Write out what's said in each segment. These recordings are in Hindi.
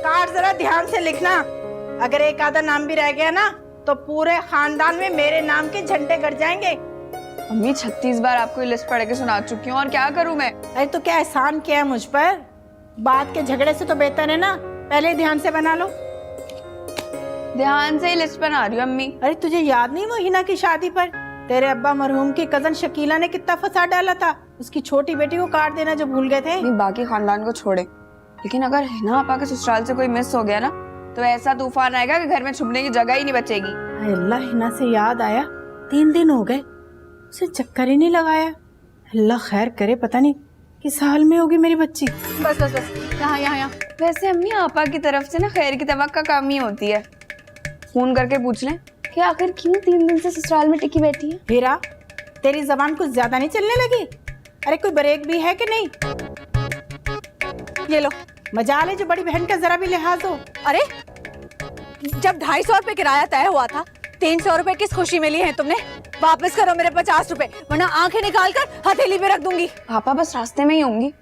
कार्ड जरा ध्यान से लिखना, अगर एक आधा नाम भी रह गया ना तो पूरे खानदान में मेरे नाम के झंडे गड़ जाएंगे। अम्मी 36 बार आपको ये लिस्ट पढ़ के सुना चुकी हूँ, और क्या करूँ मैं? अरे तो क्या एहसान किया है मुझ पर? बात के झगड़े से तो बेहतर है ना पहले ध्यान से बना लो। ध्यान से ही लिस्ट बना रही हूँ अम्मी। अरे तुझे याद नहीं वो हिना की शादी पर तेरे अब्बा मरहूम की कजन शकीला ने कितना फसाद डाला था? उसकी छोटी बेटी को कार्ड देना जो भूल गए थे। बाकी खानदान को छोड़े, लेकिन अगर हिना आपा के ससुराल से कोई मिस हो गया ना तो ऐसा तूफान आएगा कि घर में छुपने की जगह ही नहीं बचेगी। अल्लाह, हिना से याद आया 3 दिन हो गए उसे चक्कर ही नहीं लगाया। अल्लाह खैर करे, पता नहीं किस हाल में होगी मेरी बच्ची। बस बस बस, यहाँ। वैसे अम्मी आपा की तरफ से ना खैर की तवक्का कम ही होती है। फोन करके पूछ लें कि आखिर क्यों 3 दिन से ससुराल में टिकी बैठी है। हीरा, तेरी जबान कुछ ज्यादा नहीं चलने लगी? अरे कोई ब्रेक भी है कि नहीं? ये लो, मजाल है जो बड़ी बहन का जरा भी लिहाज हो। अरे जब 250 रुपए किराया तय हुआ था, 300 रुपए किस खुशी में लिए हैं तुमने? वापस करो मेरे 50 रुपए, वरना आंखें निकाल कर हथेली पे रख दूंगी। पापा बस रास्ते में ही होंगी,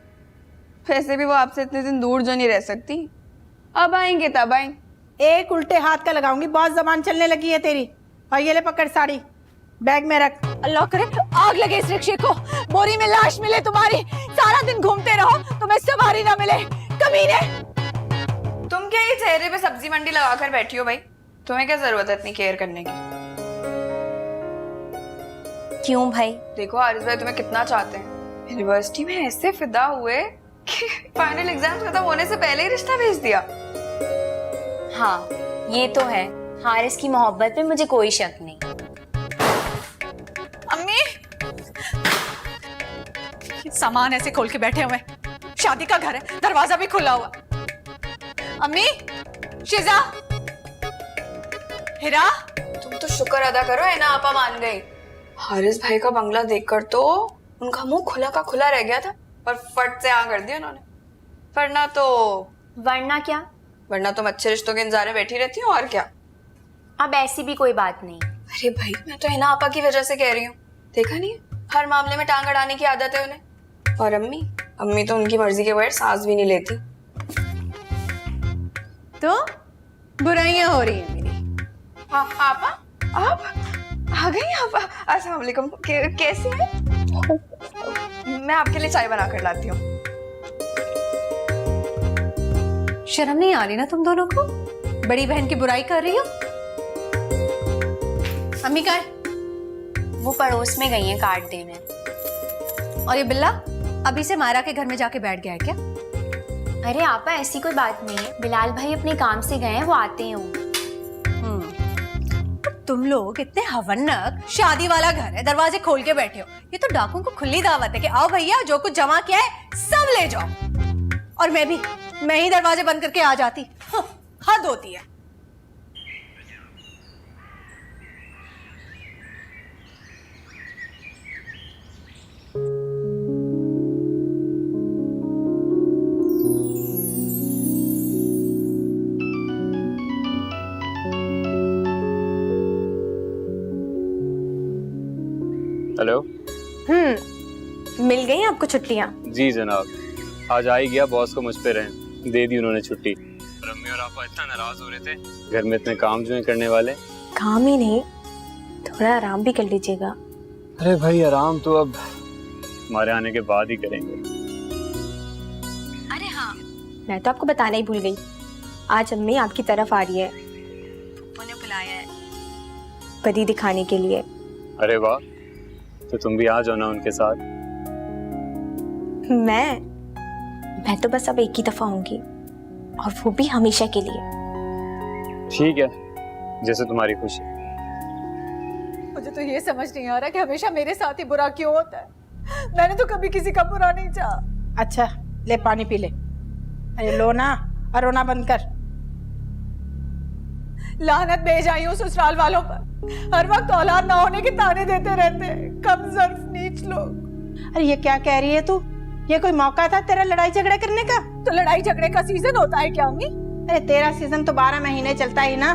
वैसे भी वो आपसे इतने दिन दूर जो नहीं रह सकती। अब आएंगे तब आएंगे। एक उल्टे हाथ का लगाऊंगी, बहुत जबान चलने लगी है तेरी। और ये ले पकड़ साड़ी, बैग में रख। अल्लाह करे आग लगे इस रिक्शे को, बोरी में लाश मिले तुम्हारी, सारा दिन घूमते रहो तुम्हें सवारी ना मिले, कमीने। तुम क्या ये चेहरे पे सब्जी मंडी लगा कर बैठी हो भाई? तुम्हें क्या जरूरत है इतनी केयर करने की? क्यों भाई? देखो हारिस भाई तुम्हें कितना चाहते हैं, यूनिवर्सिटी में ऐसे फिदा हुए कि फाइनल एग्जाम्स खत्म होने से पहले ही रिश्ता भेज दिया। हाँ ये तो है, हारिस की मोहब्बत पे मुझे कोई शक नहीं। अम्मी, सामान ऐसे खोल के बैठे हुए, शादी का घर है, दरवाजा भी खुला हुआ। अम्मी, शिजा, हिरा, तुम तो शुक्र अदा करो है ना आपा मान गई। हारिस भाई का बंगला देखकर तो उनका मुंह खुला का खुला रह गया था, पर फट से हाँ कर दिया उन्होंने। वरना तुम अच्छे रिश्तों के इंतजार में बैठी रहती हो, और क्या। अब ऐसी भी कोई बात नहीं। अरे भाई मैं तो हिना आपा की वजह से कह रही हूँ, देखा नहीं हर मामले में टांग अड़ाने की आदत है उन्हें। और अम्मी तो उनकी मर्जी के बगैर सांस भी नहीं लेती। तो बुराइयां हो रही है मेरी। हाँ आपा, आप आ गई आपा। अस्सलाम वालेकुम, कैसी हैं? मैं आपके लिए चाय बना कर लाती हूँ। शर्म नहीं आ रही ना तुम दोनों को? बड़ी बहन की बुराई कर रही हो। अम्मी कहाँ है? वो पड़ोस में गई हैं कार्ड देने। और ये बिल्ला अभी से मायरा के घर में जाके बैठ गया है क्या? अरे आपा ऐसी कोई बात नहीं है, बिलाल भाई अपने काम से गए हैं, वो आते हैं। तुम लोग इतने हवन्नक, शादी वाला घर है, दरवाजे खोल के बैठे हो। ये तो डाकुओं को खुली दावत है कि आओ भैया जो कुछ जमा किया है सब ले जाओ। और मैं ही दरवाजे बंद करके आ जाती। हद होती है। हेलो। मिल गई आपको छुट्टियां? जी जनाब, आज आ ही गया, बॉस को मुझ पे रहम दे दी उन्होंने छुट्टी। और अम्मी और आपा इतना नाराज हो रहे थे, घर में इतने काम जो है करने वाले। काम ही नहीं, थोड़ा आराम भी कर लीजिएगा। अरे भाई आराम तो अब हमारे आने के बाद ही करेंगे। अरे हाँ, मैं तो आपको बताना ही भूल गई, आज अम्मी आपकी तरफ आ रही है, उन्हें बुलाया है परी दिखाने के लिए। अरे वाह, तो तुम भी आ जाओ ना उनके साथ। मैं तो बस अब एक ही दफा आऊंगी, और वो भी हमेशा के लिए। ठीक है, जैसे तुम्हारी खुशी। मुझे तो ये समझ नहीं आ रहा कि हमेशा मेरे साथ ही बुरा क्यों होता है। मैंने तो कभी किसी का बुरा नहीं चाहा। अच्छा ले पानी पी ले। अरे लो ना, और रोना बंद कर। लानत भेज आई हूँ ससुराल वालों पर, हर वक्त औलाद ना होने के ताने देते रहते हैं, कम ज़र्फ नीच लोग। अरे ये क्या कह रही है तू? ये कोई मौका था तेरा लड़ाई झगड़ा करने का? तो लड़ाई झगड़े का सीजन होता है क्या अम्मी? अरे तेरा सीजन तो 12 महीने चलता ही ना।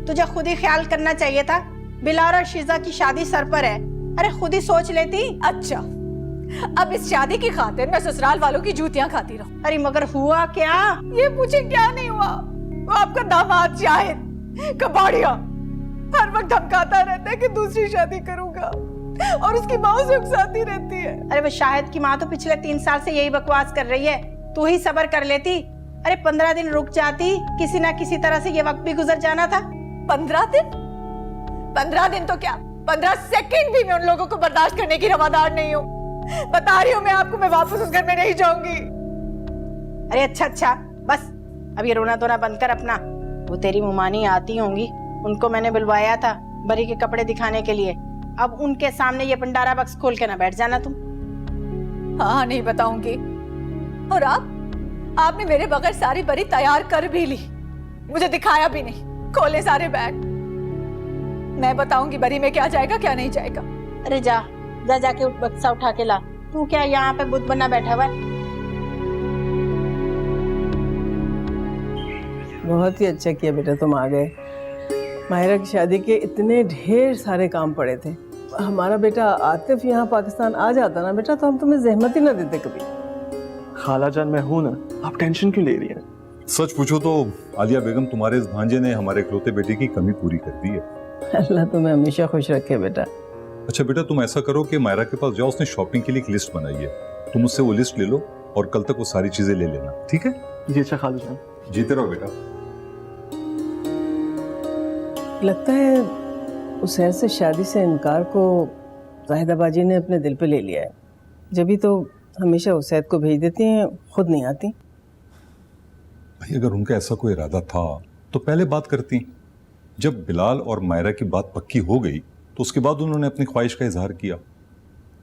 तुझे खुद ही ख्याल करना चाहिए था। बिलाल और शीजा की शादी सर पर है, अरे खुद ही सोच लेती। अच्छा, अब इस शादी की खातिर मैं ससुराल वालों की जूतियां खाती रहूं। अरे मगर हुआ क्या? ये पूछे क्या नहीं हुआ। वो आपका दामाद शाहिद कबाड़िया हर वक्त धमकाता रहता है कि दूसरी शादी करूंगा और उसकी माँ उसे उकसाती रहती है। अरे वो शाहिद की माँ तो पिछले 3 साल से यही बकवास कर रही है, तू ही सब्र कर लेती। अरे 15 दिन रुक जाती, किसी ना किसी तरह से ये वक्त भी गुजर जाना था। 15 दिन? 15 दिन तो क्या, 15 सेकंड भी मैं उन लोगों को बर्दाश्त करने की रवादार नहीं हूँ। बता रही हूँ मैं आपको, मैं वापस उस घर में नहीं जाऊंगी। अरे अच्छा बस अब ये रोना धोना बंद कर अपना। वो तेरी मुमानी आती होंगी, उनको मैंने बुलवाया था बरी के कपड़े दिखाने के लिए। अब उनके सामने ये भंडारा बक्स खोल के ना बैठ जाना तुम। हाँ नहीं बताऊंगी। और आपने मेरे बगैर सारी बरी तैयार कर भी ली, मुझे दिखाया भी नहीं। खोले सारे बैग, मैं बताऊंगी बरी में क्या जाएगा क्या नहीं जाएगा। अरे जा जाके उठ बक्सा उठा के ला। तू क्या यहाँ पे बुत बना बैठा हुआ है? बहुत ही अच्छा किया बेटा तुम आ गए। माहिरा की शादी के इतने ढेर सारे काम पड़े थे। हमारा बेटा आतिफ यहाँ पाकिस्तान आ जाता ना बेटा, तो हम तुम्हें जहमत ही ना देते कभी। खाला जान मैं हूं ना, आप टेंशन क्यों ले रही हैं? सच पूछो तो आलिया बेगम तुम्हारे इस भांजे ने हमारे इकलौते बेटे की कमी पूरी कर दी है। अल्लाह तुम्हें हमेशा खुश रखे बेटा। अच्छा बेटा तुम ऐसा करो कि मायरा के पास जाओ, उसने शॉपिंग के लिए एक लिस्ट बनाई है, तुम उससे वो लिस्ट ले लो और कल तक वो सारी चीजें ले लेना, ठीक है? जी अच्छा खाला जान। जीते रहो बेटा। लगता है उसैन से शादी से इनकार को जाहिदा बाजी ने अपने दिल पे ले लिया है। जभी तो हमेशा उसैद को भेज देती हैं, खुद नहीं आती। भाई अगर उनका ऐसा कोई इरादा था तो पहले बात करती। जब बिलाल और मायरा की बात पक्की हो गई तो उसके बाद उन्होंने अपनी ख्वाहिश का इजहार किया,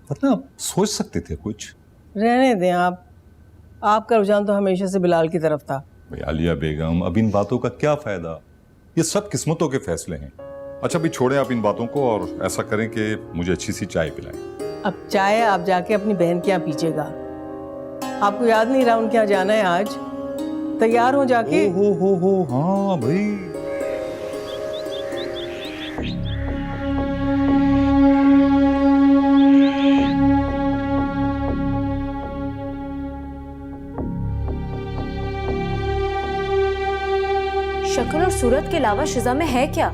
वरना आप सोच सकते थे कुछ। रहने दें आपका रुझान तो हमेशा से बिलाल की तरफ था। भाई आलिया बेगम अब इन बातों का क्या फायदा, ये सब किस्मतों के फैसले हैं। अच्छा अभी छोड़ें आप इन बातों को और ऐसा करें कि मुझे अच्छी सी चाय पिलाएं। अब चाय आप जाके अपनी बहन के यहाँ पीजिएगा। आपको याद नहीं रहा उनके यहाँ जाना है आज? तैयार हो जाके। हो हाँ भाई। शक्ल और सूरत के अलावा शिजा में है क्या?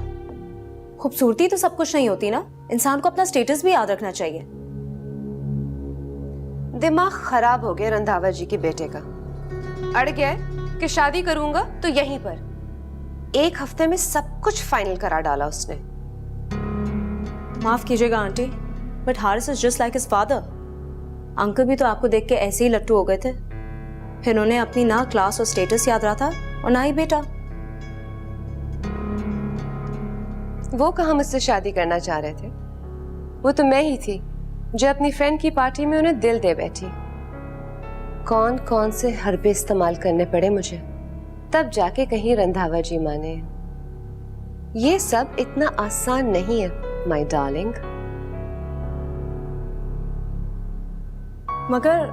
खूबसूरती तो सब कुछ नहीं होती ना, इंसान को अपना स्टेटस भी याद रखना चाहिए। दिमाग खराब हो गया रंधावा जी के बेटे का। अड़ गया है कि शादी करूंगा तो यहीं पर। 1 हफ्ते में सब कुछ फाइनल करा डाला उसने। माफ कीजिएगा aunty, but Haris is just like his father. Uncle भी तो आपको देख के ऐसे ही लट्टू हो गए थे। फिर उन्हें अपनी ना क्लास और स्टेटस याद रहा था और ना ही बेटा। वो कहाँ मुझसे शादी करना चाह रहे थे, वो तो मैं ही थी जो अपनी फ्रेंड की पार्टी में उन्हें दिल दे बैठी। कौन कौन से हरबे इस्तेमाल करने पड़े मुझे, तब जाके कहीं रंधावा जी माने। ये सब इतना आसान नहीं है माय डार्लिंग। मगर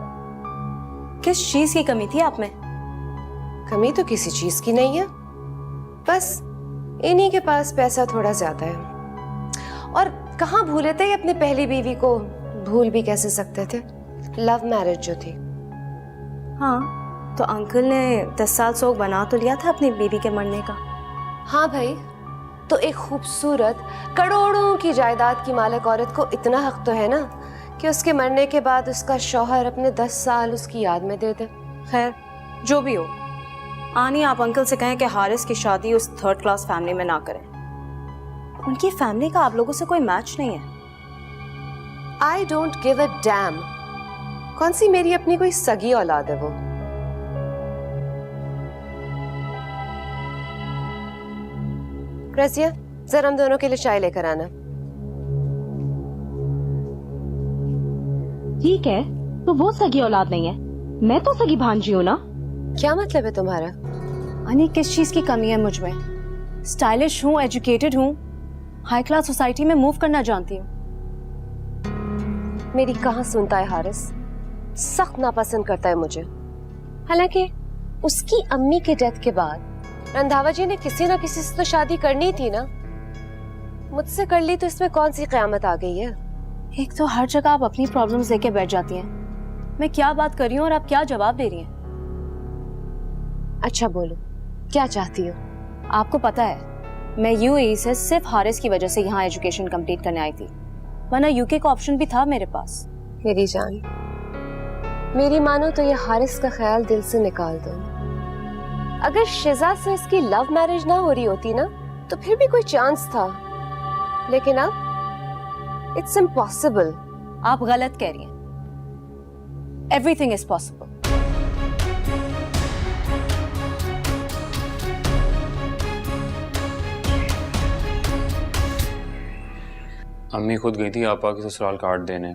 किस चीज की कमी थी आप में? कमी तो किसी चीज की नहीं है, बस इन्हीं के पास पैसा थोड़ा ज्यादा है। और कहाँ भूले थे अपनी पहली बीवी को, भूल भी कैसे सकते थे? लव मैरिज जो थी। हाँ तो अंकल ने 10 साल सोग बना तो लिया था अपनी बीवी के मरने का। हाँ भाई, तो एक खूबसूरत करोड़ों की जायदाद की मालिक औरत को इतना हक तो है ना कि उसके मरने के बाद उसका शौहर अपने 10 साल उसकी याद में दे दे। खैर जो भी हो, आनी आप अंकल से कहें कि हारिस की शादी उस 3rd क्लास फैमिली में ना करें। उनकी फैमिली का आप लोगों से कोई मैच नहीं है। I don't give a damn कौन सी मेरी अपनी कोई सगी औलाद है वो। रसिया जरा हम दोनों के लिए चाय लेकर आना। ठीक है, तो वो सगी औलाद नहीं है, मैं तो सगी भांजी हूँ ना। क्या मतलब है तुम्हारा? अनी किस चीज की कमी है मुझ में? स्टाइलिश हूँ, एजुकेटेड हूँ, हाई क्लास सोसाइटी में मूव करना जानती हूँ। मेरी कहाँ सुनता है हारिस, सख्त नापसंद करता है मुझे। हालांकि उसकी अम्मी के डेथ के बाद रंधावा जी ने किसी ना किसी से तो शादी करनी थी ना। मुझसे कर ली तो इसमें कौन सी क़यामत आ गई है? एक तो हर जगह आप अपनी प्रॉब्लम्स लेके बैठ जाती हैं। मैं क्या बात कर रही हूँ और आप क्या जवाब दे रही हैं? अच्छा बोलो, क्या चाहती हो? आपको पता है मैं यूएई से सिर्फ हारिस की वजह से यहाँ एजुकेशन कंप्लीट करने आई थी, वरना यूके का ऑप्शन भी था मेरे पास। मेरी जान, मेरी मानो तो ये हारिस का ख्याल दिल से निकाल दो। अगर शिजा से इसकी लव मैरिज ना हो रही होती ना तो फिर भी कोई चांस था, लेकिन अब इट्स इम्पॉसिबल। आप गलत कह रही हैं। Everything is possible. अम्मी खुद गई थी आपा के ससुराल कार्ड देने।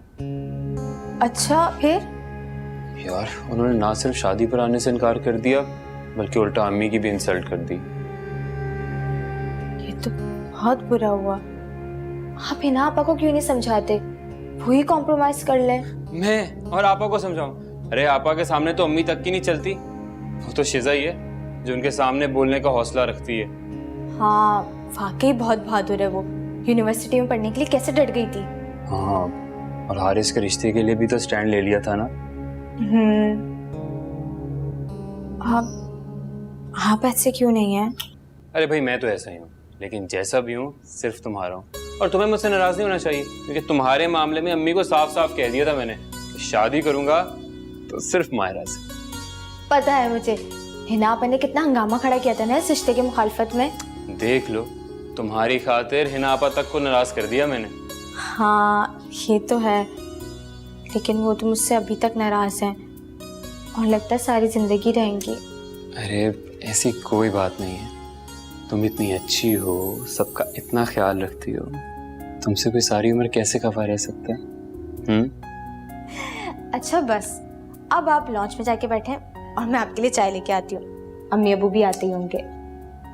अच्छा, फिर? यार उन्होंने ना सिर्फ शादी पर आने से इनकार कर दिया बल्कि उल्टा अम्मी की भी इंसल्ट कर दी। ये तो बहुत बुरा हुआ। आप हिना आपा को क्यों नहीं समझाते? वो ही कॉम्प्रोमाइज कर ले। मैं और आपा को समझाऊं? अरे आपा के सामने तो अम्मी तक की नहीं चलती। वो तो शिजा ही है जो उनके सामने बोलने का हौसला रखती है। हाँ, वाकई बहुत बहादुर है वो। यूनिवर्सिटी में पढ़ने के लिए कैसे डट गई थी। हाँ, और हारिस के रिश्ते के लिए भी तो स्टैंड ले लिया था ना। आप ऐसे क्यों नहीं है? अरे भाई मैं तो ऐसा ही हूँ, लेकिन जैसा भी हूँ सिर्फ तुम्हारा हूँ। और तुम्हें मुझसे नाराज नहीं होना चाहिए, क्योंकि तुम्हारे मामले में अम्मी को साफ साफ कह दिया था मैंने, शादी करूंगा तो सिर्फ मायरा से। पता है मुझे, हिना आपा ने कितना हंगामा खड़ा किया था ना इस रिश्ते के मुखालफत में। देख लो, तुम्हारी खातिर हिना आपा तक को नाराज कर दिया मैंने। हाँ ये तो है, लेकिन वो तो मुझसे अभी तक नाराज हैं और लगता है सारी जिंदगी रहेंगी। अरे ऐसी कोई बात नहीं है, तुम इतनी अच्छी हो, सबका इतना ख्याल रखती हो, तुमसे कोई सारी उम्र कैसे खफा रह सकता है? अच्छा बस, अब आप लॉन्च में जाके बैठे और मैं आपके लिए चाय लेके आती हूँ। अम्मी अबू भी आते ही होंगे।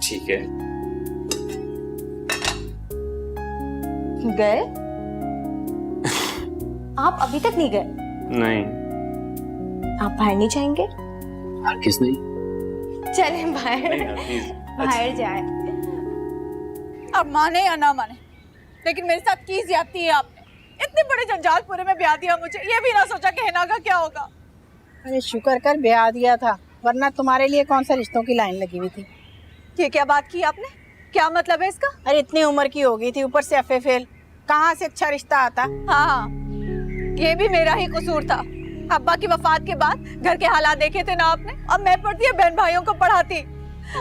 ठीक है। गए? आप अभी तक नहीं गए? नहीं। आप बाहर नहीं जाएंगे? हरगिज़ नहीं। चले बाहर, बाहर जाए। अब माने या ना माने, लेकिन मेरे साथ की ज्यादती है आपने। इतने बड़े जंजालपुरे में ब्याह दिया मुझे, ये भी ना सोचा कि हिना का क्या होगा। अरे शुक्र कर ब्याह दिया था, वरना तुम्हारे लिए कौन सा रिश्तों की लाइन लगी हुई थी। ये क्या बात की आपने? क्या मतलब है इसका? अरे इतनी उम्र की हो गई थी, ऊपर से एफए फेल, कहाँ से अच्छा रिश्ता आता। हाँ, ये भी मेरा ही कसूर था। अब्बा की वफात के बाद घर के हालात देखे थे ना आपने। अब मैं पढ़ती है, बहन भाइयों को पढ़ाती।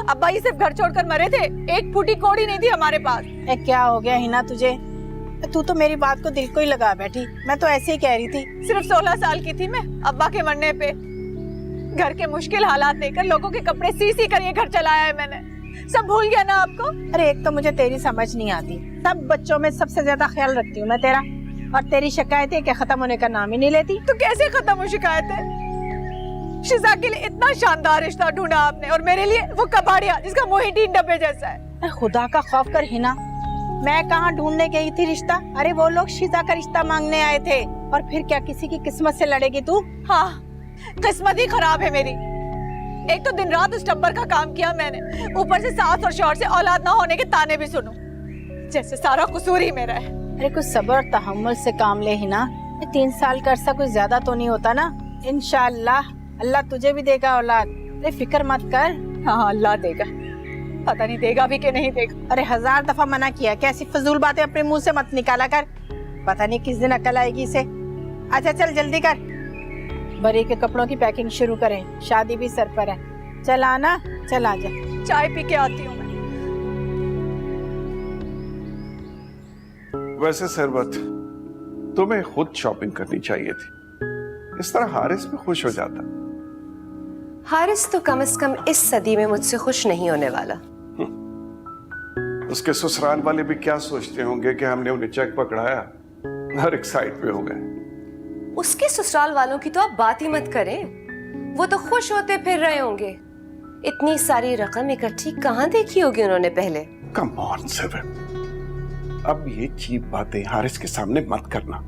अब्बा ही सिर्फ घर छोड़कर मरे थे, एक फूटी कौड़ी नहीं थी हमारे पास। क्या हो गया हिना तुझे? तू तो मेरी बात को दिल को ही लगा बैठी, मैं तो ऐसे ही कह रही थी। सिर्फ 16 साल की थी मैं अब्बा के मरने पे। घर के मुश्किल हालात देखकर लोगों के कपड़े सी सी कर ये घर चलाया है मैंने। सब भूल गया ना आपको? अरे एक तो मुझे तेरी समझ नहीं आती, सब बच्चों में सबसे ज्यादा ख्याल रखती हूँ मैं तेरा, और तेरी शिकायतें क्या खत्म होने का नाम ही नहीं लेती। तो कैसे खत्म हो शिकायतें? शिजा के लिए इतना शानदार रिश्ता ढूंढा आपने और मेरे लिए वो कबाड़िया जिसका मुंह ही 3 डब्बे जैसा है। अरे खुदा का खौफ कर हिना, मैं कहाँ ढूंढने गई थी रिश्ता? अरे वो लोग शिजा का रिश्ता मांगने आए थे, और फिर क्या किसी की किस्मत से लड़ेगी तू? हाँ, किस्मत ही खराब है मेरी। एक तो दिन रात उस टब्बर का काम किया मैंने, ऊपर से सास और शौहर से औलाद ना होने के ताने भी सुनूं, जैसे सारा कसूर ही मेरा है। अरे कुछ सब्र और तहम्मुल से काम ले हिना, 3 साल का अरसा कुछ ज्यादा तो नहीं होता ना। इंशाअल्लाह अल्लाह तुझे भी देगा औलाद, अरे फिक्र मत कर। हाँ अल्लाह देगा, पता नहीं देगा भी कि नहीं देगा। अरे 1000 दफा मना किया, कैसी फजूल बातें अपने मुंह से मत निकाला कर, पता नहीं किस दिन अकल आएगी इसे। अच्छा चल जल्दी कर, बरी के कपड़ों की पैकिंग शुरू करें, शादी भी सर पर है। चल आना, चल आजा। चाय पी के आती हूँ मैं। वैसे सरबत, तुम्हें खुद शॉपिंग करनी चाहिए थी, इस तरह हारिस भी खुश हो जाता। हारिस तो कम से कम इस सदी में मुझसे खुश नहीं होने वाला। उसके ससुराल वाले भी क्या सोचते होंगे कि हमने उन्हें चेक पकड़ाया, हर एक साइड पे हो गए। उसके ससुराल वालों की तो आप बात ही मत करें, वो तो खुश होते फिर रहे होंगे। इतनी सारी रकम इकट्ठी कहाँ देखी होगी उन्होंने पहले। कम ऑन सरबत, अब ये चीप बातें हारिस के सामने मत करना।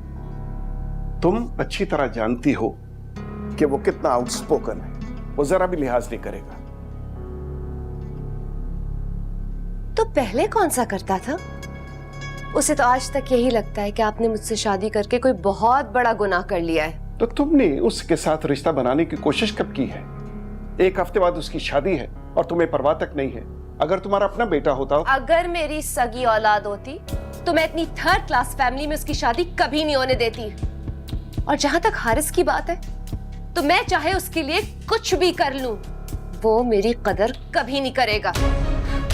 तुम अच्छी तरह जानती हो कि वो कितना आउटस्पोकन है, वो जरा भी लिहाज नहीं करेगा। तो पहले कौन सा करता था? उसे तो आज तक यही लगता है कि आपने मुझसे शादी करके कोई बहुत बड़ा गुनाह कर लिया है। तो तुमने उसके साथ रिश्ता बनाने की कोशिश कब की है? एक हफ्ते बाद उसकी शादी है और तुम्हें परवाह तक नहीं है। अगर तुम्हारा अपना बेटा होता, अगर मेरी सगी औलाद होती तो मैं इतनी थर्ड क्लास फैमिली में उसकी शादी कभी नहीं होने देती। और जहां तक हारिस की बात है, तो मैं चाहे उसके लिए कुछ भी कर लूं, वो मेरी कदर कभी नहीं करेगा।